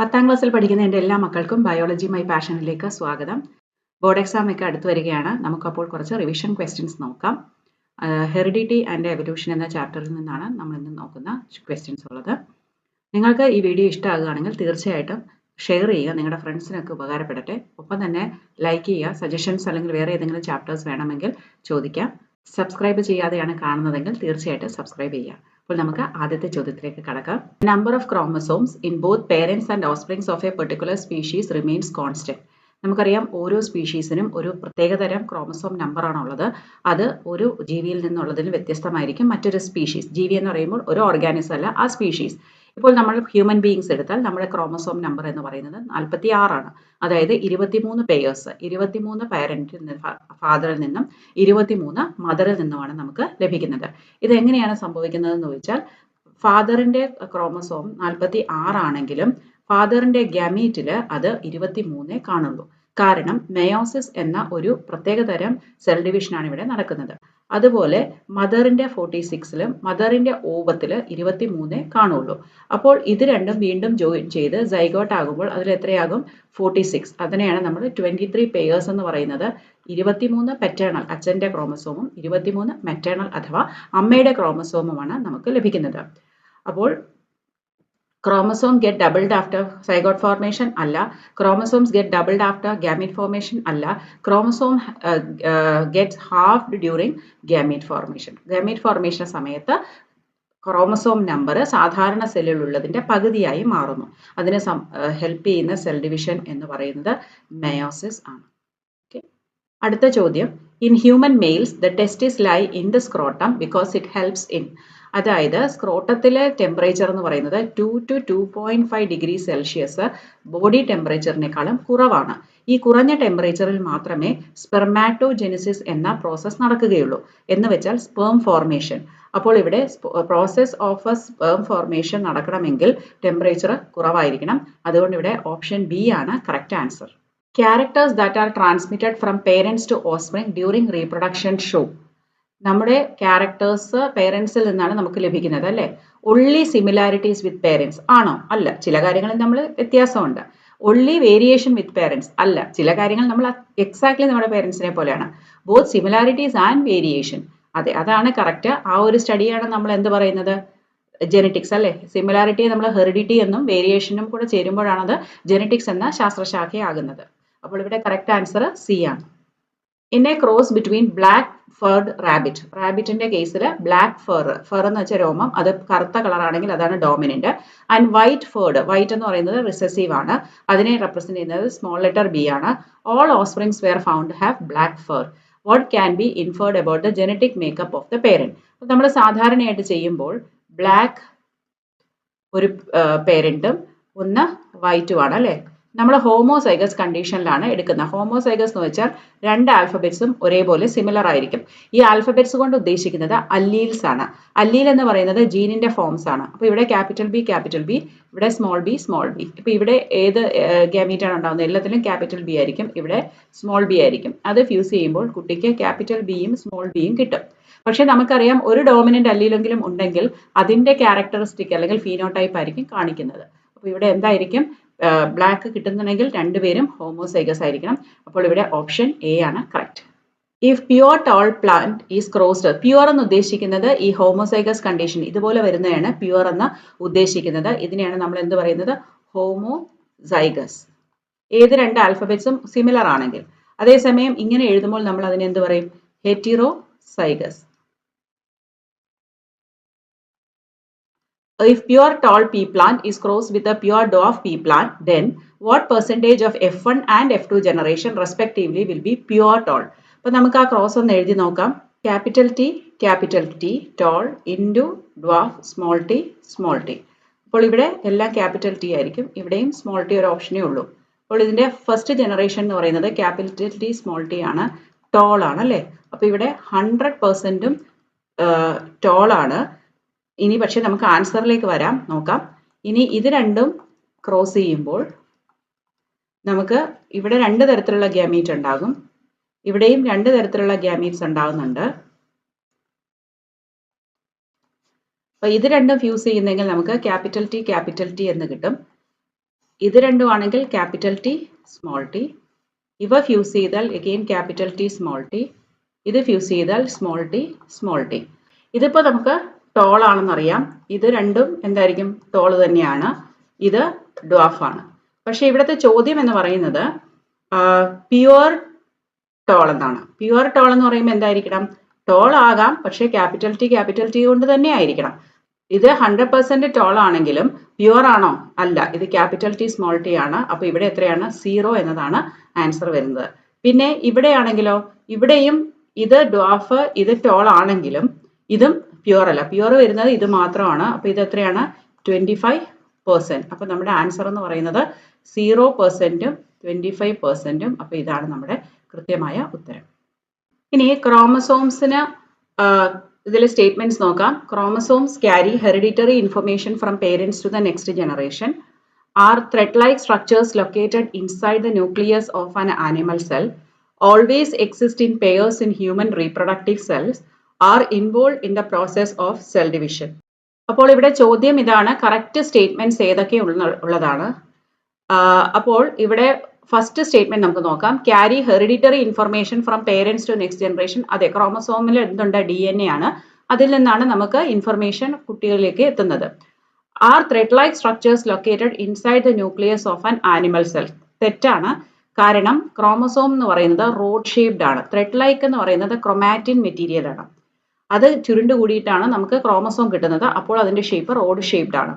10ാം ക്ലാസ്സിൽ പഠിക്കുന്ന എൻ്റെ എല്ലാ മക്കൾക്കും ബയോളജി മൈ പാഷനിലേക്ക് സ്വാഗതം. ബോർഡ് എക്സാം ഒക്കെ അടുത്ത് വരികയാണ്. നമുക്കപ്പോൾ കുറച്ച് റിവിഷൻ ക്വസ്റ്റ്യൻസ് നോക്കാം. ഹെറിഡിറ്റി ആൻഡ് എവല്യൂഷൻ എന്ന ചാപ്റ്ററിൽ നിന്നാണ് നമ്മൾ ഇന്ന് നോക്കുന്ന ക്വസ്റ്റ്യൻസ് ഉള്ളത്. നിങ്ങൾക്ക് ഈ വീഡിയോ ഇഷ്ടമാകുകയാണെങ്കിൽ തീർച്ചയായിട്ടും ഷെയർ ചെയ്യുക, നിങ്ങളുടെ ഫ്രണ്ട്സിനൊക്കെ ഉപകാരപ്പെടട്ടെ. ഒപ്പം തന്നെ ലൈക്ക് ചെയ്യുക. സജഷൻസ് അല്ലെങ്കിൽ വേറെ ഏതെങ്കിലും ചാപ്റ്റേഴ്സ് വേണമെങ്കിൽ ചോദിക്കാം. സബ്സ്ക്രൈബ് ചെയ്യാതെയാണ് കാണുന്നതെങ്കിൽ തീർച്ചയായിട്ടും സബ്സ്ക്രൈബ് ചെയ്യുക. അപ്പോൾ നമുക്ക് ആദ്യത്തെ ചോദ്യത്തിലേക്ക് കടക്കാം. Number of chromosomes in both parents and offsprings of A particular species remains constant. നമുക്കറിയാം ഓരോ സ്പീഷീസിനും ഒരു പ്രത്യേകതരം ക്രോമസോം നമ്പർ ആണുള്ളത്. അത് ഒരു ജീവിയിൽ നിന്നുള്ളതിൽ വ്യത്യസ്തമായിരിക്കും മറ്റൊരു സ്പീഷീസ്. ജീവി എന്ന് പറയുമ്പോൾ ഒരു ഓർഗാനിസം അല്ല, ആ സ്പീഷീസ്. ഇപ്പോൾ നമ്മൾ ഹ്യൂമൻ ബീയിങ്സ് എടുത്താൽ നമ്മുടെ ക്രോമസോം നമ്പർ എന്ന് പറയുന്നത് 46 ആണ്. അതായത് 23 പെയേഴ്സ്, 23 പാരന്റിൽ ഫാദറിൽ നിന്നും 23 മദറിൽ നിന്നുമാണ് നമുക്ക് ലഭിക്കുന്നത്. ഇത് എങ്ങനെയാണ് സംഭവിക്കുന്നതെന്ന് ചോദിച്ചാൽ, ഫാദറിന്റെ ക്രോമസോം 46 ആണെങ്കിലും ഫാദറിന്റെ ഗമീറ്റില് അത് 23 കാണുള്ളൂ. കാരണം മെയോസിസ് എന്ന ഒരു പ്രത്യേകതരം സെൽ ഡിവിഷനാണ് ഇവിടെ നടക്കുന്നത്. അതുപോലെ മദറിന്റെ 46ലും മദറിന്റെ ഓവത്തില് 23 കാണുള്ളൂ. അപ്പോൾ ഇത് രണ്ടും വീണ്ടും ജോയിൻ ചെയ്ത് സൈഗോട്ട് ആകുമ്പോൾ അതിൽ എത്രയാകും? 46. അതിനെയാണ് നമ്മൾ 23 പെയേഴ്സ് എന്ന് പറയുന്നത്. 23 പെറ്റേണൽ അച്ഛന്റെ ക്രോമസോമും 23 മെറ്റേണൽ അഥവാ അമ്മയുടെ ക്രോമസോമുമാണ് നമുക്ക് ലഭിക്കുന്നത്. അപ്പോൾ chromosome get doubled after zygote formation അല്ല, chromosomes get doubled after gamete formation അല്ല, chromosome gets halved during gamete formation. gamete formation സമയത്ത് ക്രോമസോം നമ്പർ സാധാരണ സെല്ലിലുള്ളതിന്റെ പകുതിയായി മാറുന്നു. അതിനെ ഹെൽപ്പ് ചെയ്യുന്ന സെൽ ഡിവിഷൻ എന്ന് പറയുന്നത് മെയോസിസ് ആണ്. അടുത്ത ചോദ്യം, in human males the testis lie in the scrotum because it helps in. അതായത് സ്ക്രോട്ടത്തിലെ ടെമ്പറേച്ചർ എന്ന് പറയുന്നത് 2 to 2.5 ഡിഗ്രി സെൽഷ്യസ് ബോഡി ടെമ്പറേച്ചറിനേക്കാളും കുറവാണ്. ഈ കുറഞ്ഞ ടെമ്പറേച്ചറിൽ മാത്രമേ സ്പെർമാറ്റോജെനിസിസ് എന്ന പ്രോസസ് നടക്കുകയുള്ളൂ. എന്ന് വെച്ചാൽ സ്പേം ഫോർമേഷൻ. അപ്പോൾ ഇവിടെ process of A sperm formation നടക്കണമെങ്കിൽ ടെമ്പറേച്ചർ കുറവായിരിക്കണം. അതുകൊണ്ട് ഇവിടെ ഓപ്ഷൻ ബി ആണ് correct answer. Characters that are transmitted from parents to offspring during reproduction show. നമ്മുടെ ക്യാരക്ടേഴ്സ് പേരൻസിൽ നിന്നാണ് നമുക്ക് ലഭിക്കുന്നത് അല്ലേ? only similarities with parents ആണോ? അല്ല, ചില കാര്യങ്ങളിൽ നമ്മൾ വ്യത്യാസമുണ്ട്. only variation with parents അല്ല, ചില കാര്യങ്ങൾ നമ്മൾ എക്സാക്ട്ലി നമ്മുടെ പേരൻസിനെ പോലെയാണ്. both similarities and variation. അതെ, അതാണ് കറക്റ്റ്. ആ ഒരു സ്റ്റഡിയാണ് നമ്മൾ എന്ത് പറയുന്നത്? ജെനറ്റിക്സ് അല്ലേ? സിമിലാരിറ്റിയെ നമ്മൾ ഹെറിഡിറ്റി എന്നും വേരിയേഷനും കൂടെ ചേരുമ്പോഴാണത് ജെനറ്റിക്സ് എന്ന ശാസ്ത്രശാഖയാകുന്നത്. അപ്പോൾ ഇവിടെ കറക്റ്റ് ആൻസർ സി ആണ്. In a cross between black furred rabbit, റാബിറ്റിന്റെ കേസിൽ ബ്ലാക്ക് ഫർ എന്ന് വെച്ചാൽ രോമം, അത് കറുത്ത കളറാണെങ്കിൽ അതാണ് dominant. And white furred, white എന്ന് പറയുന്നത് റിസസീവ് ആണ്, അതിനെ റെപ്രസെന്റ് ചെയ്യുന്നത് സ്മോൾ ലെറ്റർ ബി ആണ്. All offsprings were found have black fur. What can be inferred about the genetic makeup of the parent. നമ്മൾ സാധാരണയായിട്ട് ചെയ്യുമ്പോൾ ബ്ലാക്ക് ഒരു പേരന്റും ഒന്ന് വൈറ്റുമാണ് അല്ലേ? നമ്മൾ ഹോമോസൈഗസ് കണ്ടീഷനിലാണ് എടുക്കുന്നത്. ഹോമോസൈഗസ് എന്ന് വെച്ചാൽ രണ്ട് ആൽഫബറ്റ്സും ഒരേപോലെ സിമിലർ ആയിരിക്കും. ഈ ആൽഫബറ്റ്സ് കൊണ്ട് ഉദ്ദേശിക്കുന്നത് അല്ലീൽസ് ആണ്. അല്ലീൽ എന്ന് പറയുന്നത് ജീനിന്റെ ഫോംസ് ആണ്. അപ്പോൾ ഇവിടെ ക്യാപിറ്റൽ ബി, ഇവിടെ സ്മോൾ ബി. ഇപ്പൊ ഇവിടെ ഏത് ഗാമീറ്റ് ആണ് ഉണ്ടാവുന്നത്? എല്ലാത്തിലും ക്യാപിറ്റൽ ബി ആയിരിക്കും, ഇവിടെ സ്മോൾ ബി ആയിരിക്കും. അത് ഫ്യൂസ് ചെയ്യുമ്പോൾ കുട്ടിക്ക് ക്യാപിറ്റൽ ബിയും സ്മോൾ ബിയും കിട്ടും. പക്ഷെ നമുക്കറിയാം ഒരു ഡോമിനന്റ് അല്ലീലെങ്കിലും ഉണ്ടെങ്കിൽ അതിന്റെ ക്യാരക്ടറിസ്റ്റിക് അല്ലെങ്കിൽ ഫീനോടൈപ്പ് ആയിരിക്കും കാണിക്കുന്നത്. അപ്പൊ ഇവിടെ എന്തായിരിക്കും? ബ്ലാക്ക് കിട്ടുന്നുണ്ടെങ്കിൽ രണ്ടുപേരും ഹോമോസൈഗസ് ആയിരിക്കണം. അപ്പോൾ ഇവിടെ ഓപ്ഷൻ എ ആണ് correct. If pure toll plant is crossed, pure എന്ന് ഉദ്ദേശിക്കുന്നത് ഈ ഹോമോസൈഗസ് കണ്ടീഷൻ ഇതുപോലെ വരുന്നതാണ് പ്യുവർ എന്ന് ഉദ്ദേശിക്കുന്നത്. ഇതിനെയാണ് നമ്മൾ എന്ത് പറയുന്നത്? ഹോമോസൈഗസ്. ഏത് രണ്ട് ആൽഫബറ്റ്സും സിമിലർ ആണെങ്കിൽ. അതേസമയം ഇങ്ങനെ എഴുതുമ്പോൾ നമ്മൾ അതിനെ എന്ത് പറയും? ഹെറ്റിറോസൈഗസ്. If pure tall pea plant is crossed with a pure dwarf pea plant, then what percentage of F1 and F2 generation respectively will be pure tall? അപ്പോൾ നമുക്ക് ആ ക്രോസ് ഒന്ന് എഴുതി നോക്കാം. Capital T tall into dwarf small t. അപ്പോൾ ഇവിടെ എല്ലാം capital T ആയിരിക്കും, ഇവിടെയും സ്മോൾ ടി ഒരു ഓപ്ഷനേ ഉള്ളൂ. അപ്പോൾ ഇതിന്റെ ഫസ്റ്റ് ജനറേഷൻ എന്ന് പറയുന്നത് ക്യാപിറ്റൽ ടി സ്മോൾ ടി ആണ്, ടോൾ ആണ് അല്ലേ? അപ്പോൾ ഇവിടെ 100%ഉം ടോൾ ആണ്. ഇനി പക്ഷെ നമുക്ക് ആൻസറിലേക്ക് വരാം, നോക്കാം. ഇനി ഇത് രണ്ടും ക്രോസ് ചെയ്യുമ്പോൾ നമുക്ക് ഇവിടെ രണ്ട് തരത്തിലുള്ള ഗ്യാമീറ്റ് ഉണ്ടാകും, ഇവിടെയും രണ്ട് തരത്തിലുള്ള ഗ്യാമീറ്റ്സ് ഉണ്ടാകുന്നുണ്ട്. അപ്പൊ ഇത് രണ്ടും ഫ്യൂസ് ചെയ്യുന്നെങ്കിൽ നമുക്ക് ക്യാപിറ്റൽ ടി എന്ന് കിട്ടും. ഇത് രണ്ടുമാണെങ്കിൽ ക്യാപിറ്റൽ ടി സ്മോൾ ടി. ഇവ ഫ്യൂസ് ചെയ്താൽ again capital T small T. ഇത് ഫ്യൂസ് ചെയ്താൽ സ്മോൾ ടി സ്മോൾ ടി. ഇതിപ്പോൾ നമുക്ക് ടോൾ ആണെന്നറിയാം. ഇത് രണ്ടും എന്തായിരിക്കും? ടോൾ തന്നെയാണ്. ഇത് ഡ്വാഫ് ആണ്. പക്ഷേ ഇവിടുത്തെ ചോദ്യം എന്ന് പറയുന്നത് പ്യുവർ ടോൾ എന്നാണ്. പ്യുവർ ടോൾ എന്ന് പറയുമ്പോൾ എന്തായിരിക്കണം? ടോൾ ആകാം, പക്ഷേ ക്യാപിറ്റൽ ടി കൊണ്ട് തന്നെ ആയിരിക്കണം. ഇത് 100% ടോൾ ആണെങ്കിലും പ്യുവർ ആണോ? അല്ല, ഇത് ക്യാപിറ്റൽ ടി സ്മോൾ ടി ആണ്. അപ്പോൾ ഇവിടെ എത്രയാണ്? 0 എന്നതാണ് ആൻസർ വരുന്നത്. പിന്നെ ഇവിടെയാണെങ്കിലോ, ഇവിടെയും ഇത് ഡ്വാഫ്, ഇത് ടോൾ ആണെങ്കിലും ഇതും പ്യുവർ അല്ല. പ്യുവർ വരുന്നത് ഇത് മാത്രമാണ്. അപ്പോൾ ഇത് എത്രയാണ്? 25%. അപ്പോൾ നമ്മുടെ ആൻസർ എന്ന് പറയുന്നത് 0%ഉം 25%ഉം. അപ്പോൾ ഇതാണ് നമ്മുടെ കൃത്യമായ ഉത്തരം. ഇനി ക്രോമസോംസിന് ഇതിലെ സ്റ്റേറ്റ്മെന്റ്സ് നോക്കാം. Chromosomes carry hereditary information from parents to the next generation. Are thread-like structures located inside the nucleus of an animal cell, always exist in pairs in human reproductive cells, are involved in the process of cell division. അപ്പോൾ ഇവിടെ ചോദ്യം ഇതാണ്, correct statements ഏതൊക്കെ ഉള്ളതാണ്. അപ്പോൾ ഇവിടെ first statement നമുക്ക് നോക്കാം. Carry hereditary information from parents to next generation. അതെ, ക്രോമസോമിൽ എന്തുണ്ട്? DNA ആണ്. അതിൽ നിന്നാണ് നമുക്ക് ഇൻഫർമേഷൻ കുട്ടികളിലേക്ക് എത്തുന്നത്. Are thread-like structures located inside the nucleus of an animal cell. തെറ്റാണ്. കാരണം ക്രോമസോം എന്ന് പറയുന്നത് റോഡ് ഷേപ്ഡ് ആണ്. thread-like എന്ന് പറയുന്നത് ക്രൊമാറ്റിൻ മെറ്റീരിയൽ ആണ്. അത് ചുരുണ്ടു കൂടിയിട്ടാണ് നമുക്ക് ക്രോമസോം കിട്ടുന്നത്. അപ്പോൾ അതിന്റെ ഷേപ്പ് റോഡ് ഷേപ്ഡ് ആണ്.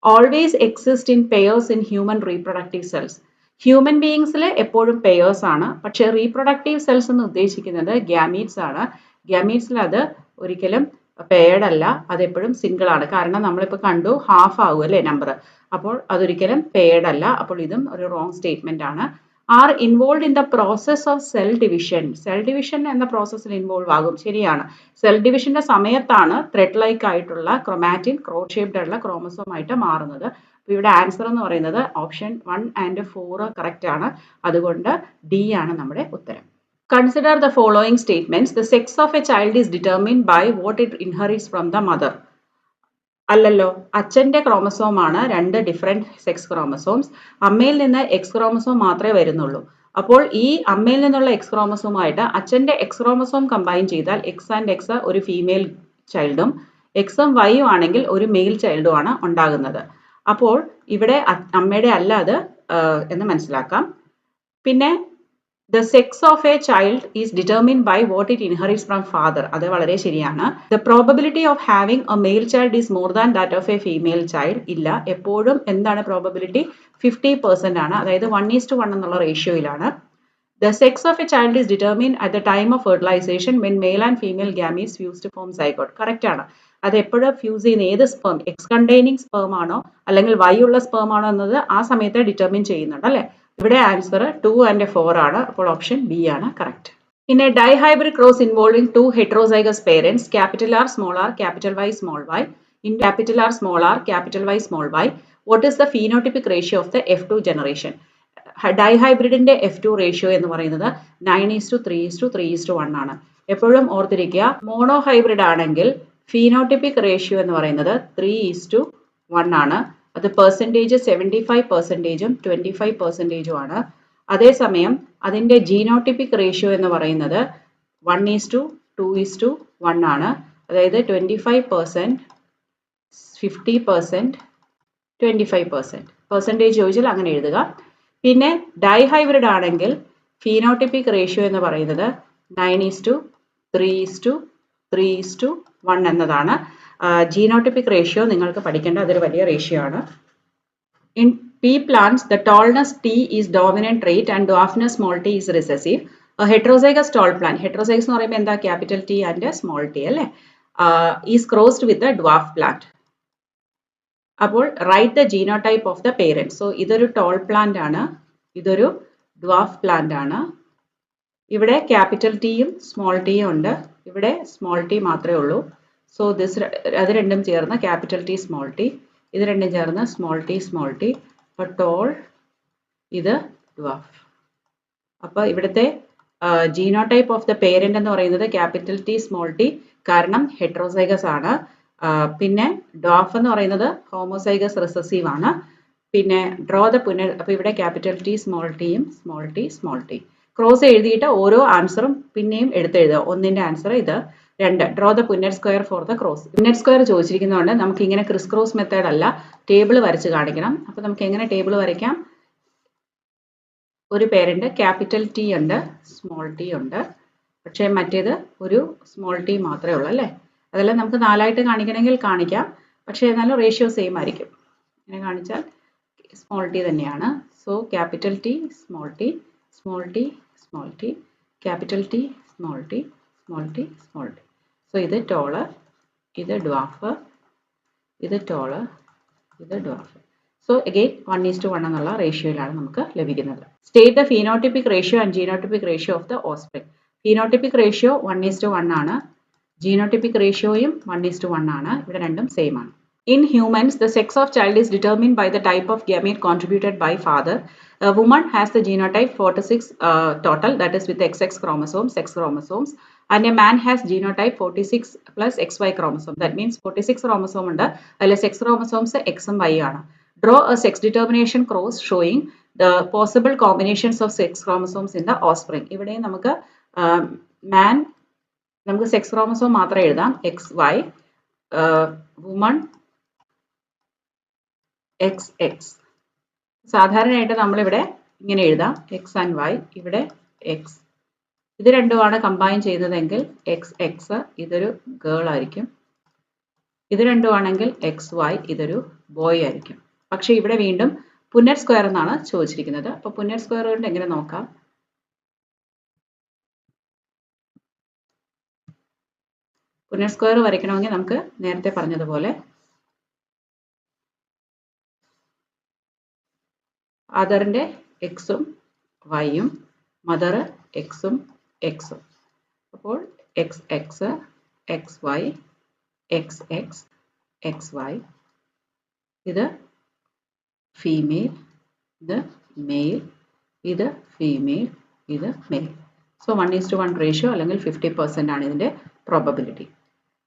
Always exist in pairs in human reproductive cells. Human ബീയിങ്സിൽ എപ്പോഴും പെയേഴ്സ് ആണ്. പക്ഷേ റീപ്രൊഡക്റ്റീവ് സെൽസ് എന്ന് ഉദ്ദേശിക്കുന്നത് ഗ്യാമീറ്റ്സ് ആണ്. ഗ്യാമീറ്റ്സിൽ അത് ഒരിക്കലും പെയർഡ് അല്ല, അതെപ്പോഴും സിംഗിൾ ആണ്. കാരണം നമ്മളിപ്പോൾ കണ്ടു ഹാഫ് ആകും അല്ലേ നമ്പർ. അപ്പോൾ അതൊരിക്കലും പെയർഡ് അല്ല. അപ്പോൾ ഇതും ഒരു റോങ് സ്റ്റേറ്റ്മെന്റ് ആണ്. Are involve in the process of cell division. Cell division എന്ന പ്രോസസ്സിൽ ഇൻവോൾവ് ആകും, ശരിയാണ്. സെൽ ഡിവിഷന്റെ സമയത്താണ് ത്രെഡ് ലൈക്ക് ആയിട്ടുള്ള ക്രൊമാറ്റിൻ ക്രോഡ് ഷേപ്ഡ് ആയിട്ടുള്ള ക്രോമസോം ആയിട്ട് മാറുന്നത്. അപ്പോൾ ഇവിടെ ആൻസർ എന്ന് പറയുന്നത് ഓപ്ഷൻ 1 and 4 കറക്റ്റ് ആണ്. അതുകൊണ്ട് ഡി ആണ് നമ്മുടെ ഉത്തരം. Consider the following statements. The sex of a child is determined by what it inherits from the mother. അല്ലല്ലോ, അച്ഛൻ്റെ ക്രോമസോം ആണ് 2 ഡിഫറെൻറ്റ് സെക്സ് ക്രോമസോംസ്. അമ്മയിൽ നിന്ന് എക്സ് ക്രോമസോം മാത്രമേ വരുന്നുള്ളൂ. അപ്പോൾ ഈ അമ്മയിൽ നിന്നുള്ള എക്സ് ക്രോമസോമായിട്ട് അച്ഛൻ്റെ എക്സ് ക്രോമസോം കമ്പൈൻ ചെയ്താൽ എക്സ് ആൻഡ് എക്സ് ഒരു ഫീമെയിൽ ചൈൽഡും എക്സും വൈയും ആണെങ്കിൽ ഒരു മെയിൽ ചൈൽഡും ആണ് ഉണ്ടാകുന്നത്. അപ്പോൾ ഇവിടെ അമ്മയുടെ അല്ല അത് എന്ന് മനസ്സിലാക്കാം. പിന്നെ the sex of a child is determined by what it inherits from father. അത് വളരെ ശരിയാണ്. The probability of having a male child is more than that of a female child. ഇല്ല, എപ്പോഴും എന്താണ് പ്രോബബിലിറ്റി? 50% ആണ്. അതായത് 1:1 എന്നുള്ള റേഷ്യോയിലാണ്. The sex of a child is determined at the time of fertilization when male and female gametes fuse to form zygote. Correct ആണ്. അത് എപ്പോഴും fuse ചെയ്യുന്ന ഏത് സ്പേം, എക്സ് കണ്ടെയ്നിങ് സ്പേം ആണോ അല്ലെങ്കിൽ വൈ ഉള്ള സ്പേം ആണോ എന്നത് ആ സമയത്ത് ഡിറ്റർമിൻ ചെയ്യുന്നുണ്ട് അല്ലേ. ഇവിടെ ആൻസർ 2 and 4 ആണ്. അപ്പോൾ ഓപ്ഷൻ ബി ആണ് correct. In a dihybrid cross involving 2 heterozygous parents, capital R small r, capital Y small y, in capital R small r, capital Y small y, what is the phenotypic ratio of the F2 generation? ഡൈഹൈബ്രിഡിന്റെ F2 ratio എന്ന് പറയുന്നത് 9:3:3:1 ആണ്. എപ്പോഴും ഓർത്തിരിക്കുക, mono hybrid ആണെങ്കിൽ phenotypic ratio എന്ന് പറയുന്നത് 3:1 ആണ്. അത് പെർസെൻറ്റേജ് 75%ഉം 25%ഉം ആണ്. അതേസമയം അതിൻ്റെ ജീനോട്ടിപ്പിക് റേഷ്യോ എന്ന് പറയുന്നത് 1:2:1 ആണ്. അതായത് 25%, 50%, 25%. പെർസെൻറ്റേജ് ചോദിച്ചാൽ അങ്ങനെ എഴുതുക. പിന്നെ ഡൈഹൈബ്രിഡ് ആണെങ്കിൽ ഫീനോട്ടിപ്പിക് റേഷ്യോ എന്ന് പറയുന്നത് 9:3:3:1 എന്നതാണ്. ജീനോട്ടിപ്പിക് റേഷ്യോ നിങ്ങൾക്ക് പഠിക്കേണ്ട അതൊരു വലിയ റേഷ്യോ ആണ്. In pea plants the tallness T is dominant trait and dwarfness small T is recessive. Heterozygous tall plant, heterozygous എന്ന് പറയുമ്പോൾ എന്താ? Capital T and small T അല്ലേ. Is crossed with the dwarf plant. അപ്പോൾ right the genotype of the parent. So ഇതൊരു tall plant ആണ്, ഇതൊരു dwarf plant ആണ്. ഇവിടെ ക്യാപിറ്റൽ ടിയും സ്മോൾ ടിയും ഉണ്ട്, ഇവിടെ സ്മോൾ ടി മാത്രമേ ഉള്ളൂ. സോ അത് രണ്ടും ചേർന്ന് ക്യാപിറ്റൽ ടി സ്മോൾ ടി, ഇത് രണ്ടും ചേർന്ന് സ്മോൾ ടി സ്മോൾ ടി. അപ്പോൾ ടോൾ, ഇത് ഡ്വാർഫ്. അപ്പോൾ ഇവിടുത്തെ ജീനോടൈപ്പ് ഓഫ് ദ പേരന്റ് എന്ന് പറയുന്നത് ക്യാപിറ്റൽ ടി സ്മോൾ ടി, കാരണം ഹെട്രോസൈഗസ് ആണ്. പിന്നെ ഡ്വാർഫ് എന്ന് പറയുന്നത് ഹോമോസൈഗസ് റിസസീവ് ആണ്. പിന്നെ ഡ്രോ ദ പുനർ, അപ്പോൾ ഇവിടെ ക്യാപിറ്റൽ ടി സ്മോൾ ടിയും small T small T cross എഴുതിയിട്ട് ഓരോ ആൻസറും പിന്നെയും എടുത്തെഴുതുക. ഒന്നിൻ്റെ ആൻസർ ഇത്. 2 draw the Punnett square for the cross. Punnett square ചോദിച്ചിരിക്കുന്നതുകൊണ്ട് നമുക്ക് ഇങ്ങനെ ക്രിസ് ക്രോസ് മെത്തേഡ് അല്ല, ടേബിൾ വരച്ച് കാണിക്കണം. അപ്പോൾ നമുക്ക് എങ്ങനെ ടേബിൾ വരയ്ക്കാം? ഒരു പേരുണ്ട്, ക്യാപിറ്റൽ ടി ഉണ്ട്, സ്മോൾ ടി ഉണ്ട്, പക്ഷേ മറ്റേത് ഒരു സ്മോൾ ടി മാത്രമേ ഉള്ളൂ അല്ലേ? അതെല്ലാം നമുക്ക് 4ആയിട്ട് കാണിക്കണമെങ്കിൽ കാണിക്കാം, പക്ഷേ എന്നാലും റേഷ്യോ സെയിം ആയിരിക്കും. ഇങ്ങനെ കാണിച്ചാൽ സ്മോൾ ടി തന്നെയാണ്. So capital T small T small T small T capital T small T small T small T. So ഇത് ടോള്, ഇത് ഡ്വാഫ്, ഇത് ടോള്, ഇത് ഡ്വാഫ്. സോ അഗെയിൻ 1:1 എന്നുള്ള റേഷ്യോയിലാണ് നമുക്ക് ലഭിക്കുന്നത്. State the phenotypic ratio and genotypic ratio of the offspring. Phenotypic ratio 1:1 ആണ്, genotypic റേഷ്യോയും 1:1 ആണ്. ഇവിടെ രണ്ടും സെയിം ആണ്. In humans, the sex of child is determined by the type of gamete contributed by father. A woman has the genotype 46 total, that is with XX chromosomes, X chromosomes, and a man has genotype 46 plus XY chromosome. That means 46 chromosome ഉണ്ട്, അതിലെ sex chromosomes X ഉം Y ആണ്. Draw a sex determination cross showing the possible combinations of sex chromosomes in the offspring. ഇവിടെ നമുക്ക് man നമുക്ക് sex chromosome മാത്രം എഴുതാം, XY, woman XX. സാധാരണയായിട്ട് നമ്മളിവിടെ ഇങ്ങനെ എഴുതാം, എക്സ് ആൻഡ് വൈ, ഇവിടെ എക്സ്. ഇത് രണ്ടുമാണ് കമ്പൈൻ ചെയ്തതെങ്കിൽ XX ഇതൊരു ഗേൾ ആയിരിക്കും, ഇത് രണ്ടുമാണെങ്കിൽ XY ഇതൊരു ബോയ് ആയിരിക്കും. പക്ഷെ ഇവിടെ വീണ്ടും പുന്നറ്റ് സ്ക്വയർ എന്നാണ് ചോദിച്ചിരിക്കുന്നത്. അപ്പോൾ പുന്നറ്റ് സ്ക്വയർ കൊണ്ട് എങ്ങനെ നോക്കാം? പുന്നറ്റ് സ്ക്വയർ വരയ്ക്കണമെങ്കിൽ നമുക്ക് നേരത്തെ പറഞ്ഞതുപോലെ ഫാദറിൻ്റെ എക്സും വൈയും മദർ എക്സും എക്സും. അപ്പോൾ XX XY XX XY, ഇത് ഫീമെയിൽ, ഇത് മെയിൽ, ഇത് ഫീമെയിൽ, ഇത് മെയിൽ. സോ 1:1 റേഷ്യോ അല്ലെങ്കിൽ 50% ആണ് ഇതിൻ്റെ probability.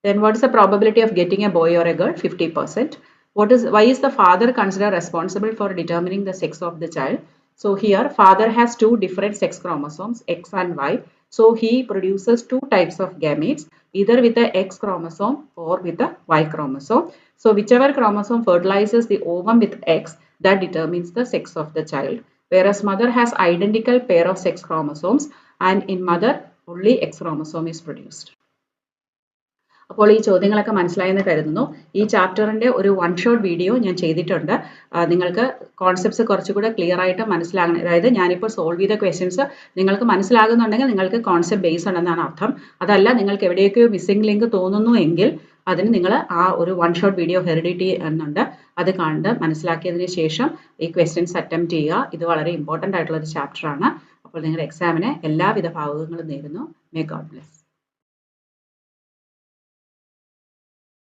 Then what is the probability of getting a boy or a girl? 50%. Why is the father considered responsible for determining the sex of the child? So here father has 2 different sex chromosomes, X and Y. So he produces 2 types of gametes, either with the X chromosome or with the Y chromosome. So whichever chromosome fertilizes the ovum with X, that determines the sex of the child. Whereas mother has identical pair of sex chromosomes, and in mother only X chromosome is produced. അപ്പോൾ ഈ ചോദ്യങ്ങളൊക്കെ മനസ്സിലായെന്ന് കരുതുന്നു. ഈ ചാപ്റ്ററിൻ്റെ ഒരു 1 shot video ഞാൻ ചെയ്തിട്ടുണ്ട്. നിങ്ങൾക്ക് കോൺസെപ്റ്റ്സ് കുറച്ചുകൂടെ ക്ലിയർ ആയിട്ട് മനസ്സിലാകണം. അതായത് ഞാനിപ്പോൾ സോൾവ് ചെയ്ത ക്വസ്റ്റ്യൻസ് നിങ്ങൾക്ക് മനസ്സിലാകുന്നുണ്ടെങ്കിൽ നിങ്ങൾക്ക് കോൺസെപ്റ്റ് ബേസ് ഉണ്ടെന്നാണ് അർത്ഥം. അതല്ല നിങ്ങൾക്ക് എവിടെയൊക്കെയോ മിസ്സിംഗ് ലിങ്ക് തോന്നുന്നു എങ്കിൽ അതിന് നിങ്ങൾ ആ ഒരു 1 ഷോട്ട് വീഡിയോ ഹെറിഡിറ്റി എന്നുണ്ട്, അത് കണ്ട് മനസ്സിലാക്കിയതിന് ശേഷം ഈ ക്വസ്റ്റ്യൻസ് അറ്റംപ്റ്റ് ചെയ്യുക. ഇത് വളരെ ഇമ്പോർട്ടൻ്റ് ആയിട്ടുള്ള ഒരു ചാപ്റ്ററാണ്. അപ്പോൾ നിങ്ങളുടെ എക്സാമിന് എല്ലാവിധ ഭാവുകങ്ങളും നേരുന്നു. May God bless.